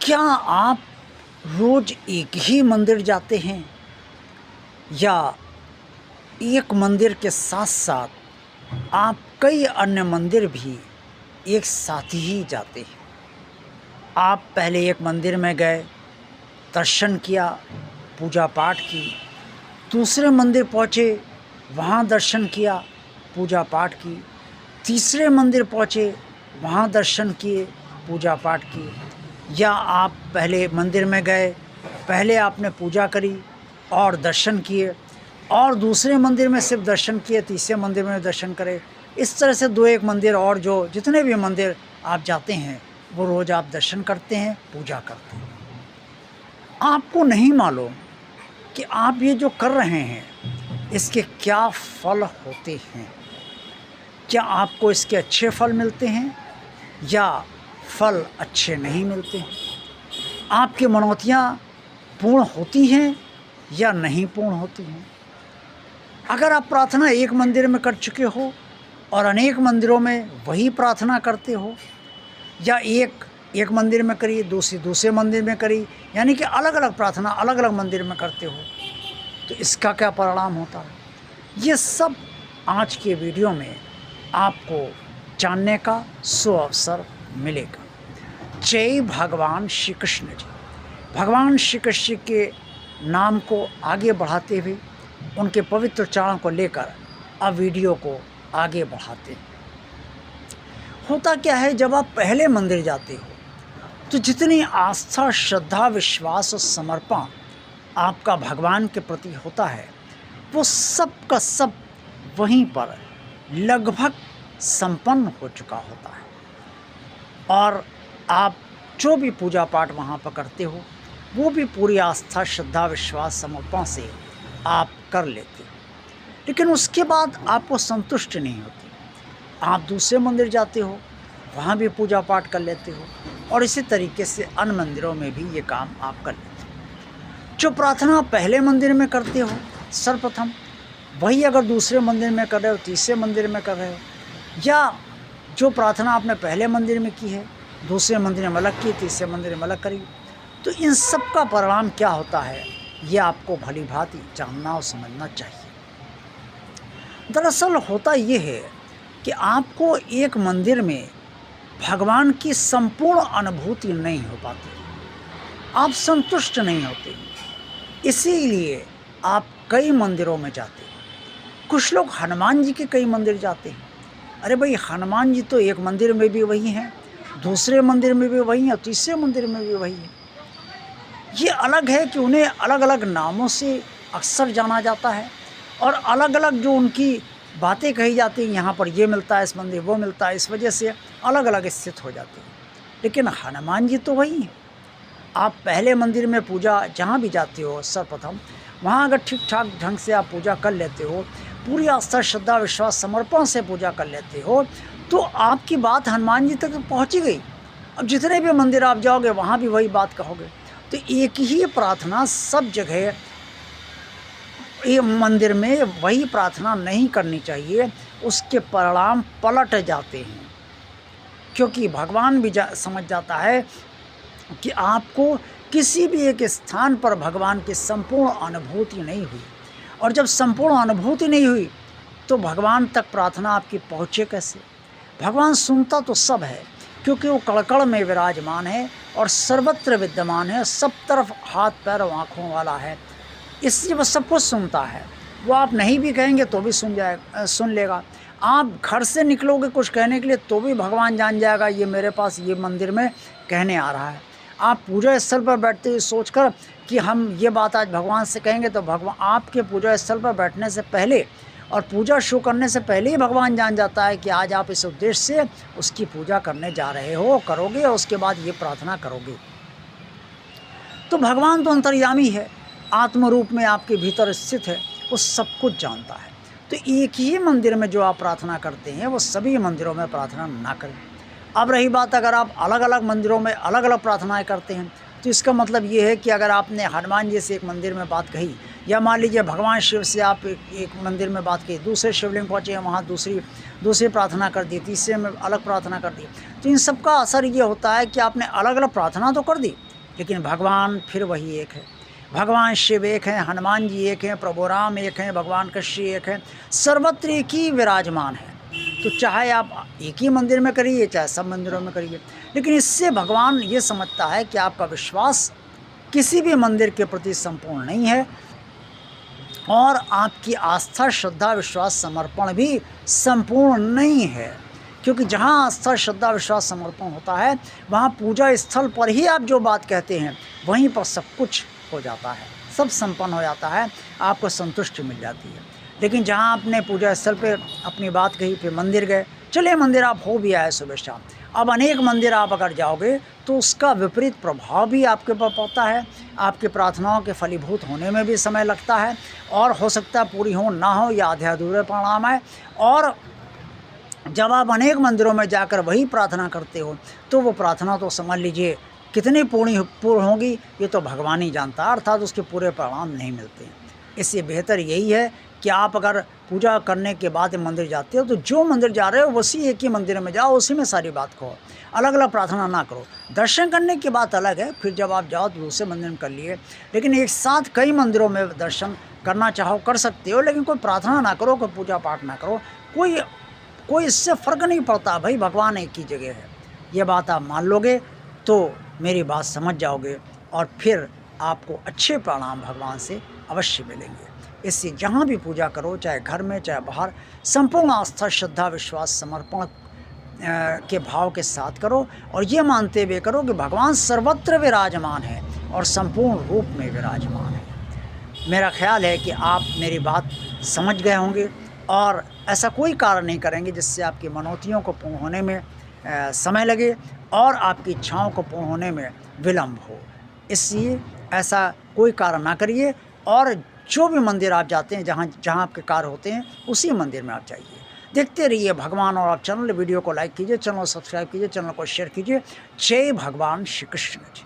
क्या आप रोज एक ही मंदिर जाते हैं या एक मंदिर के साथ साथ आप कई अन्य मंदिर भी एक साथ ही जाते हैं? आप पहले एक मंदिर में गए, दर्शन किया, पूजा पाठ की, दूसरे मंदिर पहुँचे, वहाँ दर्शन किया, पूजा पाठ की, तीसरे मंदिर पहुँचे, वहाँ दर्शन किए, पूजा पाठ की, या आप पहले मंदिर में गए, पहले आपने पूजा करी और दर्शन किए और दूसरे मंदिर में सिर्फ दर्शन किए, तीसरे मंदिर में दर्शन करे। इस तरह से दो एक मंदिर और जो जितने भी मंदिर आप जाते हैं वो रोज़ आप दर्शन करते हैं, पूजा करते हैं। आपको नहीं मालूम कि आप ये जो कर रहे हैं इसके क्या फल होते हैं। क्या आपको इसके अच्छे फल मिलते हैं या फल अच्छे नहीं मिलते हैं? आपकी मनौतियाँ पूर्ण होती हैं या नहीं पूर्ण होती हैं? अगर आप प्रार्थना एक मंदिर में कर चुके हो और अनेक मंदिरों में वही प्रार्थना करते हो, या एक मंदिर में करी, दूसरे मंदिर में करी, यानी कि अलग अलग प्रार्थना अलग अलग मंदिर में करते हो, तो इसका क्या परिणाम होता है? ये सब आज के वीडियो में आपको जानने का सुअवसर मिलेगा। जय भगवान श्री कृष्ण जी। भगवान श्री कृष्ण के नाम को आगे बढ़ाते हुए उनके पवित्र चरणों को लेकर अब वीडियो को आगे बढ़ाते हैं। होता क्या है, जब आप पहले मंदिर जाते हो तो जितनी आस्था, श्रद्धा, विश्वास और समर्पण आपका भगवान के प्रति होता है वो सब का सब वहीं पर लगभग संपन्न हो चुका होता है, और आप जो भी पूजा पाठ वहाँ पर करते हो वो भी पूरी आस्था, श्रद्धा, विश्वास, समर्पण से आप कर लेते हो। लेकिन उसके बाद आपको संतुष्ट नहीं होती, आप दूसरे मंदिर जाते हो, वहाँ भी पूजा पाठ कर लेते हो, और इसी तरीके से अन्य मंदिरों में भी ये काम आप कर लेते हो। जो प्रार्थना पहले मंदिर में करते हो सर्वप्रथम, वही अगर दूसरे मंदिर में कर रहे हो, तीसरे मंदिर में कर रहे हो, या जो प्रार्थना आपने पहले मंदिर में की है दूसरे मंदिर में अलग की, तीसरे मंदिर में अलग करी, तो इन सब का परिणाम क्या होता है ये आपको भली भांति जानना और समझना चाहिए। दरअसल होता ये है कि आपको एक मंदिर में भगवान की संपूर्ण अनुभूति नहीं हो पाती, आप संतुष्ट नहीं होते, इसीलिए आप कई मंदिरों में जाते हैं। कुछ लोग हनुमान जी के कई मंदिर जाते हैं। अरे भाई, हनुमान जी तो एक मंदिर में भी वही हैं, दूसरे मंदिर में भी वही हैं, तीसरे मंदिर में भी वही हैं। ये अलग है कि उन्हें अलग अलग नामों से अक्सर जाना जाता है और अलग अलग जो उनकी बातें कही जाती हैं, यहाँ पर ये मिलता है, इस मंदिर वो मिलता है, इस वजह से अलग अलग स्थित हो जाते हैं। लेकिन हनुमान जी तो वही हैं। आप पहले मंदिर में पूजा जहाँ भी जाते हो सर्वप्रथम, वहाँ अगर ठीक ठाक ढंग से आप पूजा कर लेते हो, पूरी आस्था, श्रद्धा, विश्वास, समर्पण से पूजा कर लेते हो, तो आपकी बात हनुमान जी तक पहुँची गई। अब जितने भी मंदिर आप जाओगे वहाँ भी वही बात कहोगे। तो एक ही प्रार्थना सब जगह, ये मंदिर में वही प्रार्थना नहीं करनी चाहिए, उसके परिणाम पलट जाते हैं। क्योंकि भगवान भी समझ जाता है कि आपको किसी भी एक स्थान पर भगवान की संपूर्ण अनुभूति नहीं हुई, और जब संपूर्ण अनुभूति नहीं हुई तो भगवान तक प्रार्थना आपकी पहुँचे कैसे? भगवान सुनता तो सब है, क्योंकि वो कड़ में विराजमान है और सर्वत्र विद्यमान है, सब तरफ हाथ पैर और आँखों वाला है, इसलिए वो सब कुछ सुनता है। वो आप नहीं भी कहेंगे तो भी सुन लेगा। आप घर से निकलोगे कुछ कहने के लिए तो भी भगवान जान जाएगा ये मेरे पास ये मंदिर में कहने आ रहा है। आप पूजा स्थल पर बैठते हुए सोचकर कि हम ये बात आज भगवान से कहेंगे, तो भगवान आपके पूजा स्थल पर बैठने से पहले और पूजा शुरू करने से पहले ही भगवान जान जाता है कि आज आप इस उद्देश्य से उसकी पूजा करने जा रहे हो, करोगे, और उसके बाद ये प्रार्थना करोगे। तो भगवान तो अंतर्यामी है, आत्म रूप में आपके भीतर स्थित है, वो सब कुछ जानता है। तो एक ही मंदिर में जो आप प्रार्थना करते हैं वो सभी मंदिरों में प्रार्थना ना करें। अब रही बात, अगर आप अलग अलग मंदिरों में अलग अलग प्रार्थनाएं करते हैं तो इसका मतलब ये है कि अगर आपने हनुमान जी से एक मंदिर में बात कही, या मान लीजिए भगवान शिव से आप एक मंदिर में बात कही, दूसरे शिवलिंग पहुँचे हैं वहाँ दूसरी प्रार्थना कर दी, तीसरे में अलग प्रार्थना कर दी, तो इन सब का असर ये होता है कि आपने अलग अलग प्रार्थना तो कर दी, लेकिन भगवान फिर वही एक है। भगवान शिव एक हैं, हनुमान जी एक हैं, प्रभु राम एक हैं, भगवान कृष्ण एक हैं, सर्वत्र एक ही विराजमान है। तो चाहे आप एक ही मंदिर में करिए, चाहे सब मंदिरों में करिए, लेकिन इससे भगवान ये समझता है कि आपका विश्वास किसी भी मंदिर के प्रति संपूर्ण नहीं है और आपकी आस्था, श्रद्धा, विश्वास, समर्पण भी संपूर्ण नहीं है। क्योंकि जहाँ आस्था, श्रद्धा, विश्वास, समर्पण होता है, वहाँ पूजा स्थल पर ही आप जो बात कहते हैं वहीं पर सब कुछ हो जाता है, सब संपन्न हो जाता है, आपको संतुष्टि मिल जाती है। लेकिन जहाँ आपने पूजा स्थल पे अपनी बात कही, फिर मंदिर गए, चलिए मंदिर आप हो भी आए सुबह शाम, अब अनेक मंदिर आप अगर जाओगे तो उसका विपरीत प्रभाव भी आपके ऊपर पड़ता है। आपकी प्रार्थनाओं के फलीभूत होने में भी समय लगता है और हो सकता है पूरी हो ना हो या आधे अधूरे परिणाम है। और जब आप अनेक मंदिरों में जाकर वही प्रार्थना करते हो तो वो प्रार्थना तो समझ लीजिए कितनी पूर्ण होगी ये तो भगवान ही जानता है, अर्थात उसके पूरे परिणाम नहीं मिलते। इससे बेहतर यही है कि आप अगर पूजा करने के बाद मंदिर जाते हो तो जो मंदिर जा रहे हो उसी एक ही मंदिर में जाओ, उसी में सारी बात कहो, अलग अलग प्रार्थना ना करो। दर्शन करने की बात अलग है, फिर जब आप जाओ तो दूसरे मंदिर में कर लिए, लेकिन एक साथ कई मंदिरों में दर्शन करना चाहो कर सकते हो, लेकिन कोई प्रार्थना ना करो, कोई पूजा पाठ ना करो, कोई इससे फ़र्क नहीं पड़ता। भाई भगवान एक ही जगह है, ये बात आप मान लोगे तो मेरी बात समझ जाओगे और फिर आपको अच्छे परिणाम भगवान से अवश्य मिलेंगे। इससे जहाँ भी पूजा करो, चाहे घर में चाहे बाहर, संपूर्ण आस्था, श्रद्धा, विश्वास, समर्पण के भाव के साथ करो और ये मानते हुए करो कि भगवान सर्वत्र विराजमान है और संपूर्ण रूप में विराजमान है। मेरा ख्याल है कि आप मेरी बात समझ गए होंगे और ऐसा कोई कारण नहीं करेंगे जिससे आपकी मनौतियों को पूर्ण होने में समय लगे और आपकी इच्छाओं को पूर्ण होने में विलम्ब हो। इसलिए ऐसा कोई कार्य ना करिए और जो भी मंदिर आप जाते हैं, जहाँ आपके कार्य होते हैं, उसी मंदिर में आप जाइए, देखते रहिए भगवान। और आप वीडियो को लाइक कीजिए, चैनल को सब्सक्राइब कीजिए, चैनल को शेयर कीजिए। जय भगवान श्री कृष्ण जी।